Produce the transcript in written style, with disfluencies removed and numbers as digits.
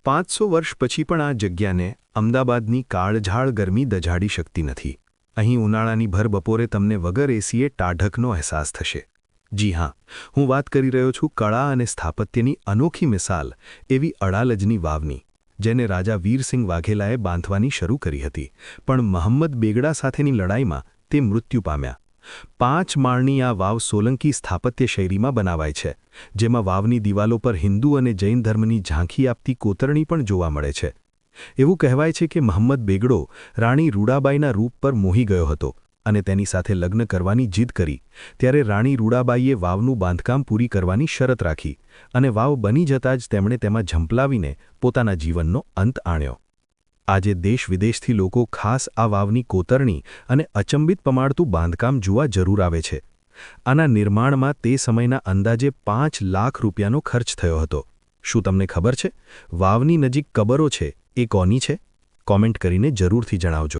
500 વર્ષ પછી પણ આ જગ્યાને અમદાવાદની કાળઝાળ ગરમી દઝાડી શકતી નથી. અહીં ઉનાળાની ભર બપોરે તમને વગર એસીએ ટાઢકનો અહેસાસ થશે. જી હા, હું વાત કરી રહ્યો છું કળા અને સ્થાપત્યની અનોખી મિસાલ એવી અડાલજની વાવની, જેને રાજા વીરસિંહ વાઘેલાએ બાંધવાની શરૂ કરી હતી, પણ મહંમદ બેગડા સાથેની લડાઈમાં તે મૃત્યુ પામ્યા. 5 માળની આ વાવ સોલંકી સ્થાપત્ય શૈલીમાં બનાવાય છે, જેમાં વાવની દિવાલો પર હિન્દુ અને જૈન ધર્મની ઝાંખી આપતી કોતરણી પણ જોવા મળે છે. એવું કહેવાય છે કે મહંમદ બેગડો રાણી રૂડાબાઈના રૂપ પર મોહી ગયો હતો અને તેની સાથે લગ્ન કરવાની જીદ કરી, ત્યારે રાણી રૂડાબાઈએ વાવનું બાંધકામ પૂરી કરવાની શરત રાખી અને વાવ બની જતાં જ તેમણે તેમાં ઝંપલાવીને પોતાના જીવનનો અંત આણ્યો. આજે દેશ-વિદેશથી લોકો ખાસ આ વાવની કોતરણી અને અચંબિત પમાડતું બાંધકામ જોવા જરૂર આવે છે. આના નિર્માણમાં તે સમયના અંદાજે 5 લાખ રૂપિયાનો ખર્ચ થયો હતો. શું તમને ખબર છે વાવની નજીક કબરો છે એ કોની છે? કોમેન્ટ કરીને જરૂરથી જણાવજો.